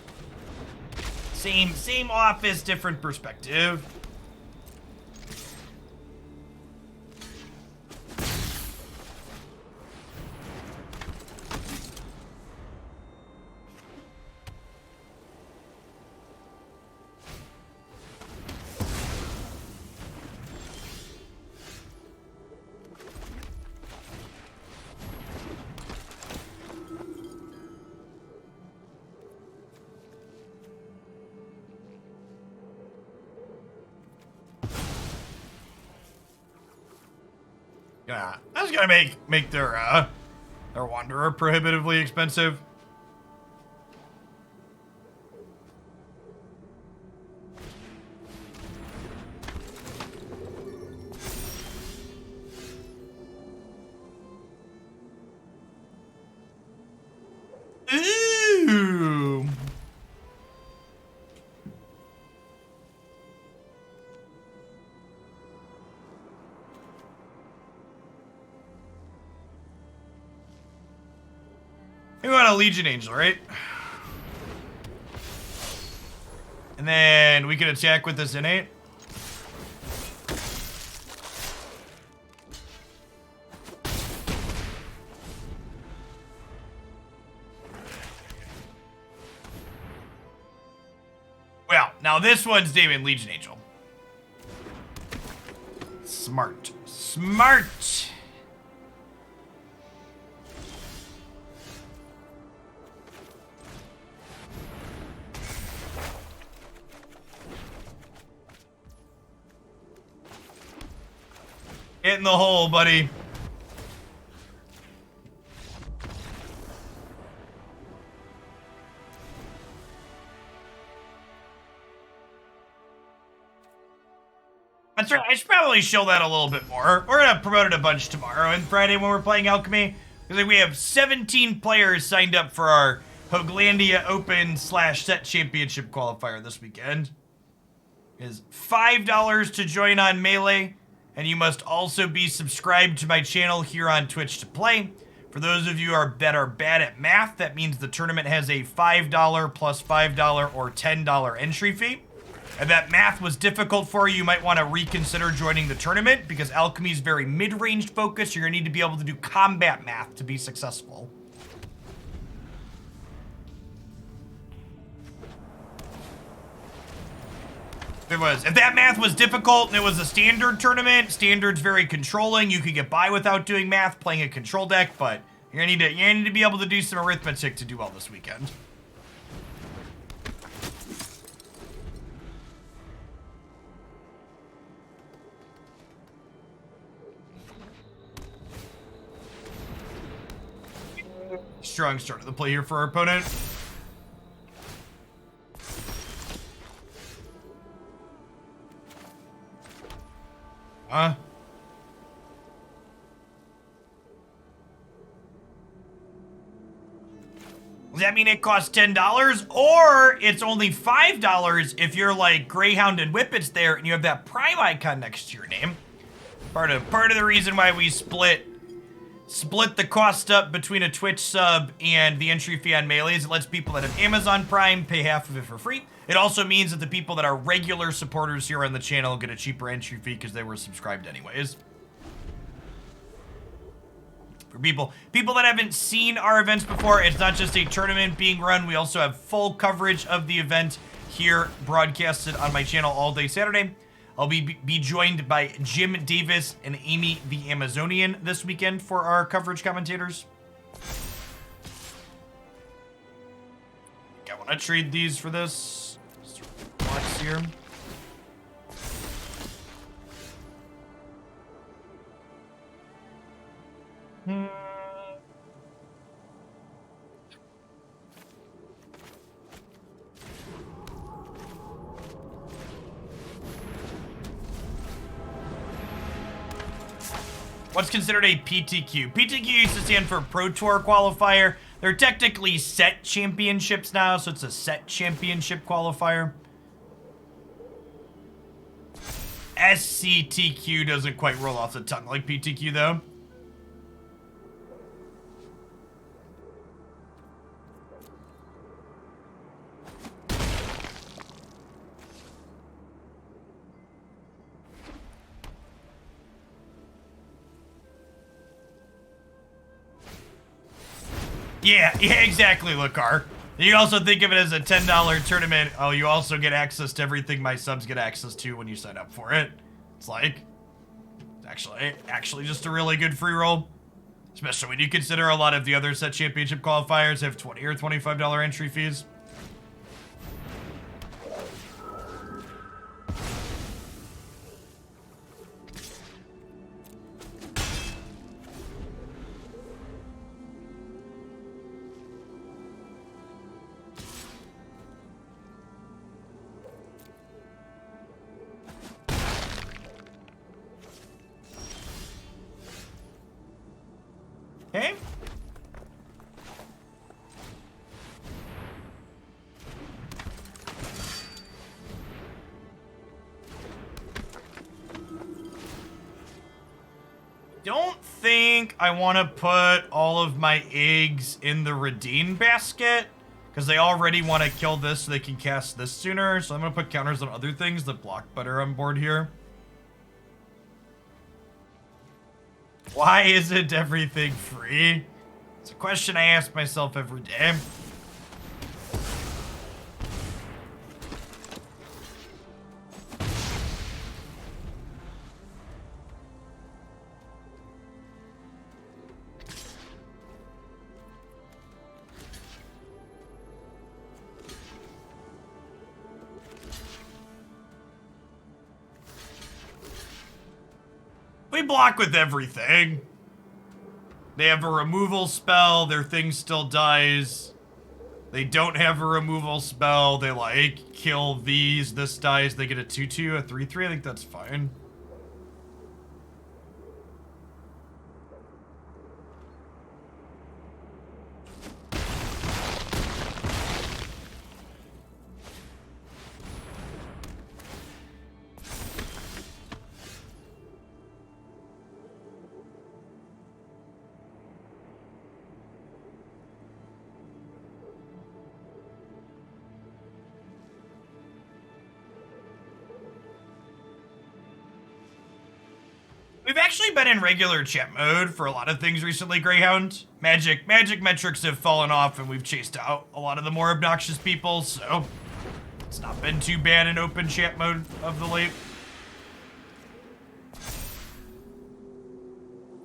Same office, different perspective. Yeah, that's gonna make their Wanderer prohibitively expensive. Ooh. We want a Legion Angel, right? And then we can attack with this innate. Well, now this one's Damien Legion Angel. Smart. Smart! Get in the hole, buddy. That's right. I should probably show that a little bit more. We're gonna promote it a bunch tomorrow and Friday when we're playing Alchemy. Because we have 17 players signed up for our Hoaglandia Open / Set Championship qualifier this weekend. It is $5 to join on Melee. And you must also be subscribed to my channel here on Twitch to play. For those of you that are bad at math, that means the tournament has a $5 plus $5 or $10 entry fee. If that math was difficult for you, you might want to reconsider joining the tournament because Alchemy is very mid-range focused. You're going to need to be able to do combat math to be successful. If that math was difficult and it was a standard tournament, standard's very controlling. You could get by without doing math playing a control deck, but you're gonna need to be able to do some arithmetic to do well this weekend. Strong start of the play here for our opponent. Huh? Does that mean it costs $10? Or it's only $5 if you're like Greyhound and Whippets there and you have that Prime icon next to your name. Part of the reason why we split the cost up between a Twitch sub and the entry fee on Melee is it lets people that have Amazon Prime pay half of it for free. It also means that the people that are regular supporters here on the channel get a cheaper entry fee because they were subscribed anyways. For people that haven't seen our events before, it's not just a tournament being run. We also have full coverage of the event here broadcasted on my channel all day Saturday. I'll be joined by Jim Davis and Amy the Amazonian this weekend for our coverage commentators. I want to trade these for this. here. What's considered a PTQ? PTQ used to stand for Pro Tour Qualifier. They're technically set championships now, so it's a set championship qualifier. SCTQ doesn't quite roll off the tongue like PTQ, though. Yeah, exactly, Lakar. You also think of it as a $10 tournament. Oh, you also get access to everything my subs get access to when you sign up for it. It's like, it's actually just a really good free roll. Especially when you consider a lot of the other set championship qualifiers have $20 or $25 entry fees. Okay. Don't think I want to put all of my eggs in the Reidane basket, because they already want to kill this so they can cast this sooner. So I'm going to put counters on other things that block better on board here. Why isn't everything free? It's a question I ask myself every day. We block with everything. They have a removal spell, their thing still dies. They don't have a removal spell, they like kill these, this dies, they get a 2/2, a 3/3, I think that's fine. We've actually been in regular chat mode for a lot of things recently, Greyhound. Magic metrics have fallen off and we've chased out a lot of the more obnoxious people, so it's not been too bad in open chat mode of the late.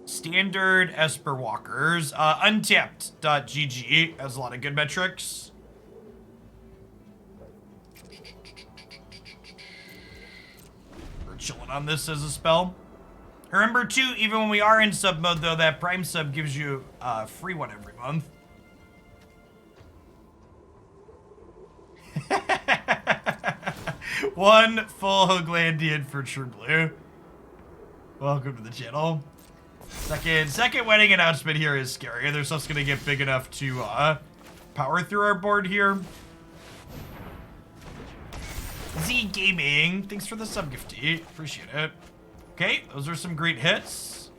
Standard Esper Walkers. Untapped.gg has a lot of good metrics. We're chilling on this as a spell. Remember, too, even when we are in sub mode, though, that Prime sub gives you a free one every month. One full Hoglandian for True Blue. Welcome to the channel. Second wedding announcement here is scary. Their stuff's gonna get big enough to power through our board here. Z Gaming, thanks for the sub gifty. Appreciate it. Okay, those are some great hits.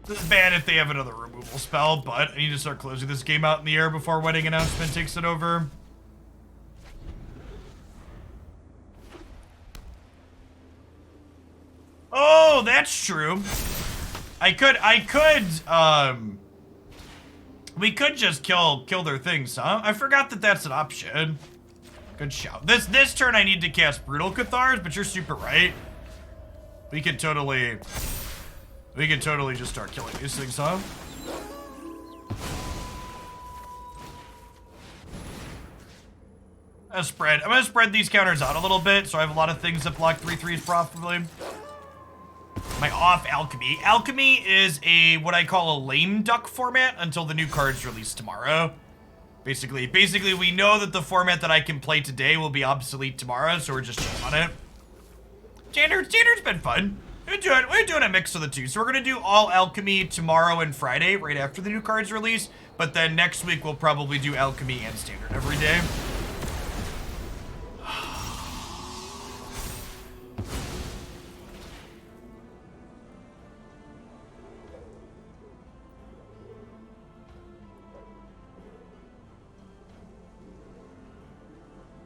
This is bad if they have another removal spell, but I need to start closing this game out in the air before wedding announcement takes it over. Oh, that's true. We could just kill their things, huh? I forgot that that's an option. Good shout. This turn I need to cast Brutal Cathars, but you're super right. We could totally just start killing these things, huh? I'm gonna spread these counters out a little bit, so I have a lot of things that block 3/3s profitably. My off Alchemy. Alchemy is what I call a lame duck format until the new card's released tomorrow. Basically, we know that the format that I can play today will be obsolete tomorrow, so we're just chilling on it. Standard's been fun. We're doing a mix of the two. So we're gonna do all Alchemy tomorrow and Friday, right after the new card's released. But then next week we'll probably do Alchemy and Standard every day.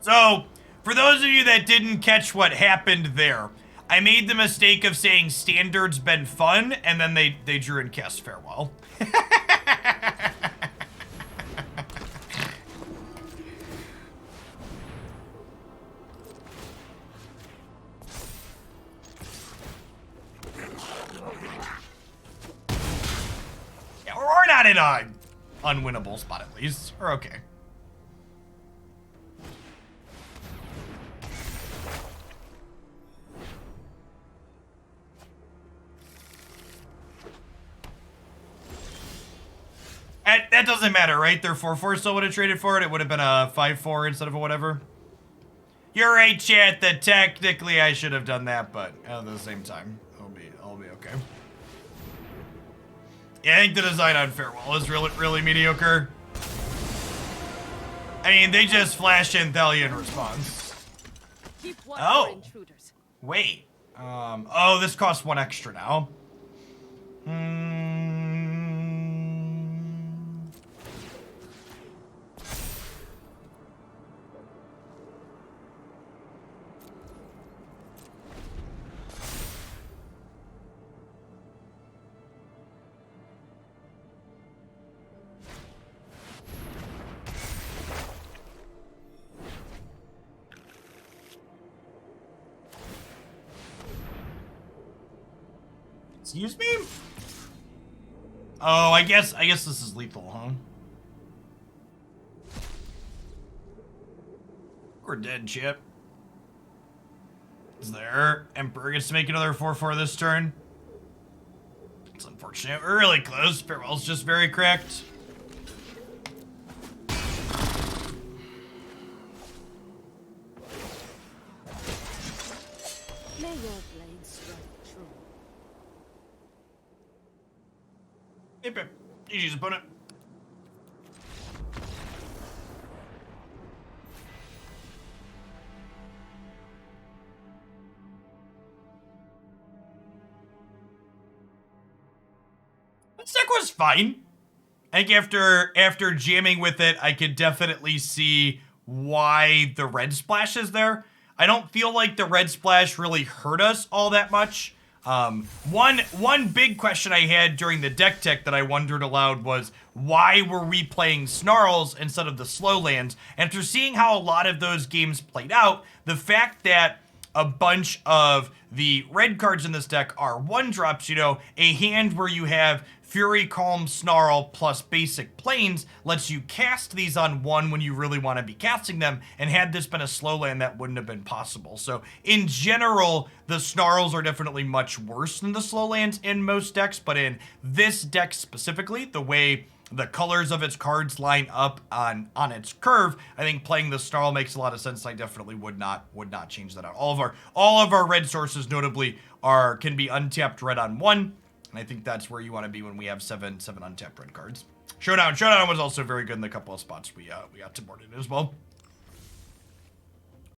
So, for those of you that didn't catch what happened there, I made the mistake of saying Standard's been fun, and then they drew and cast Farewell. Yeah, we're not in a unwinnable spot at least. We're okay. That doesn't matter, right? Their 4/4 still would have traded for it. It would have been a 5/4 instead of a whatever. You're right, chat, that technically I should have done that, but at the same time, I'll be okay. Yeah, I think the design on Farewell is really mediocre. I mean, they just flash in Thalia in response. Oh, wait. Oh, this costs 1 extra now. Excuse me? Oh, I guess this is lethal, huh? We're dead, Chip. Is there? Emperor gets to make another 4/4 this turn. It's unfortunate. We're really close. Farewell's just very cracked. May your blade strike true. Hey, Pip. GG's opponent. This deck was fine. I think after jamming with it, I could definitely see why the red splash is there. I don't feel like the red splash really hurt us all that much. One big question I had during the deck tech that I wondered aloud was, why were we playing Snarls instead of the slow lands? And after seeing how a lot of those games played out, the fact that a bunch of the red cards in this deck are 1-drops, you know, a hand where you have Furycalm Snarl plus basic planes lets you cast these on 1 when you really want to be casting them, and had this been a slow land, that wouldn't have been possible. So in general, the Snarls are definitely much worse than the slow lands in most decks, but in this deck specifically, the way the colors of its cards line up on its curve, I think playing the Snarl makes a lot of sense. I definitely would not change that out. All of our red sources notably can be untapped red on 1. And I think that's where you want to be when we have seven untapped red cards. Showdown was also very good in the couple of spots we got to board in as well.